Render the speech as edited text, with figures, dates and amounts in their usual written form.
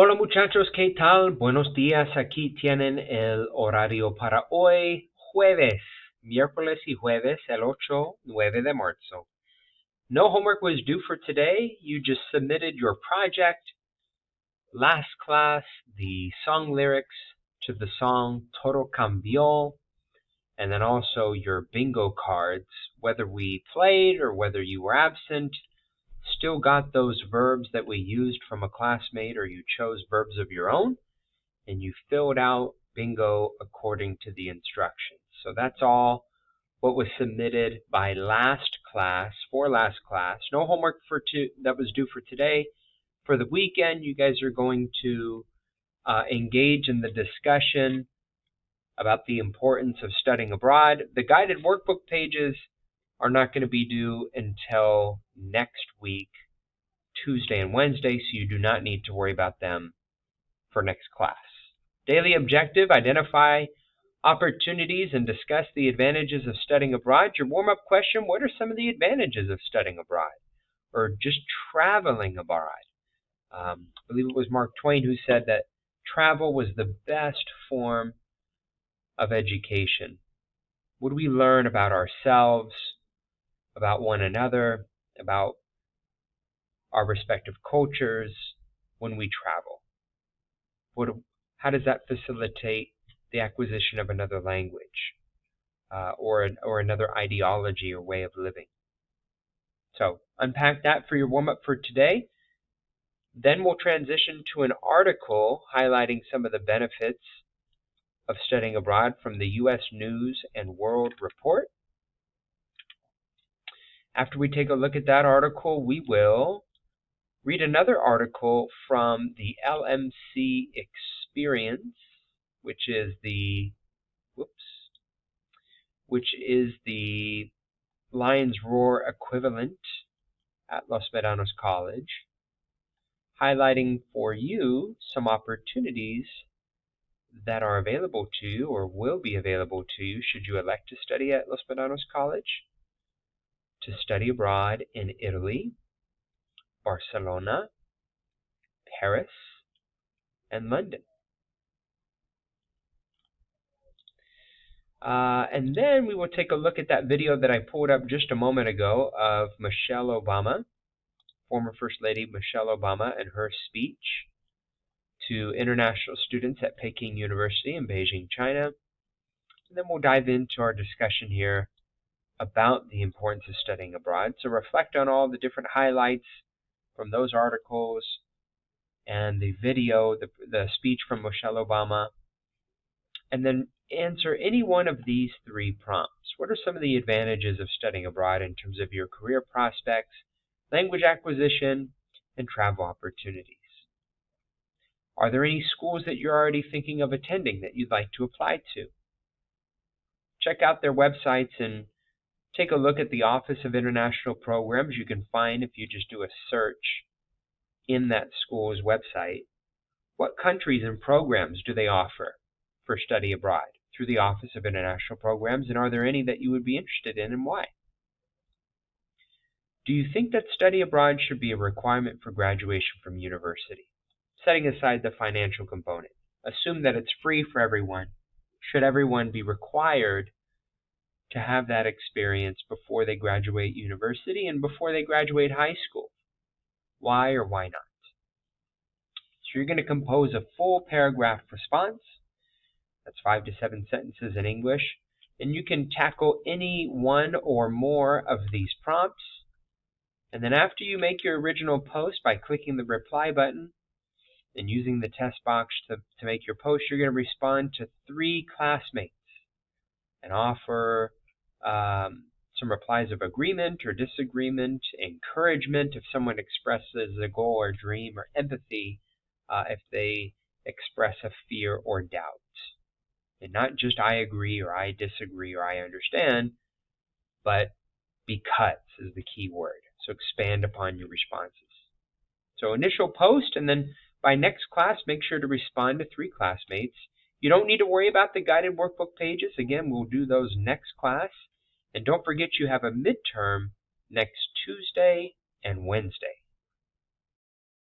Hola muchachos, ¿qué tal? Buenos días, aquí tienen el horario para hoy, jueves, miércoles y jueves, el 8-9 de marzo. No homework was due for today. You just submitted your project. Last class, the song lyrics to the song Todo Cambió, and then also your bingo cards, whether we played or whether you were absent. Still got those verbs that we used from a classmate, or you chose verbs of your own, and you filled out bingo according to the instructions. So that's all what was submitted by last class, for last class. No homework that was due for today. For the weekend, you guys are going to engage in the discussion about the importance of studying abroad. The guided workbook pages are not going to be due until next week, Tuesday and Wednesday, so you do not need to worry about them for next class. Daily objective, identify opportunities and discuss the advantages of studying abroad. Your warm-up question, what are some of the advantages of studying abroad or just traveling abroad? I believe it was Mark Twain who said that travel was the best form of education. What do we learn about ourselves, about one another, about our respective cultures when we travel? How does that facilitate the acquisition of another language or another ideology or way of living? So unpack that for your warm-up for today. Then we'll transition to an article highlighting some of the benefits of studying abroad from the U.S. News and World Report. After we take a look at that article, we will read another article from the LMC Experience, which is the Lions Roar equivalent at Los Medanos College, highlighting for you some opportunities that are available to you or will be available to you should you elect to study at Los Medanos College, to study abroad in Italy, Barcelona, Paris, and London. And then we will take a look at that video that I pulled up just a moment ago of Michelle Obama, former First Lady Michelle Obama, and her speech to international students at Peking University in Beijing, China. And then we'll dive into our discussion here about the importance of studying abroad. So reflect on all the different highlights from those articles and the video, the speech from Michelle Obama, and then answer any one of these three prompts. What are some of the advantages of studying abroad in terms of your career prospects, language acquisition, and travel opportunities? Are there any schools that you're already thinking of attending that you'd like to apply to? Check out their websites and take a look at the Office of International Programs. You can find, if you just do a search in that school's website, what countries and programs do they offer for study abroad through the Office of International Programs, and are there any that you would be interested in and why? Do you think that study abroad should be a requirement for graduation from university? Setting aside the financial component, assume that it's free for everyone. Should everyone be required to have that experience before they graduate university and before they graduate high school? Why or why not? So you're going to compose a full paragraph response. That's 5 to 7 sentences in English. And you can tackle any one or more of these prompts. And then after you make your original post by clicking the reply button and using the text box to make your post, you're going to respond to 3 classmates and offer some replies of agreement or disagreement, encouragement if someone expresses a goal or dream, or empathy if they express a fear or doubt. And not just I agree or I disagree or I understand, but because is the key word. So expand upon your responses. So initial post, and then by next class, make sure to respond to 3 classmates. You don't need to worry about the guided workbook pages. Again, we'll do those next class. And don't forget you have a midterm next Tuesday and Wednesday.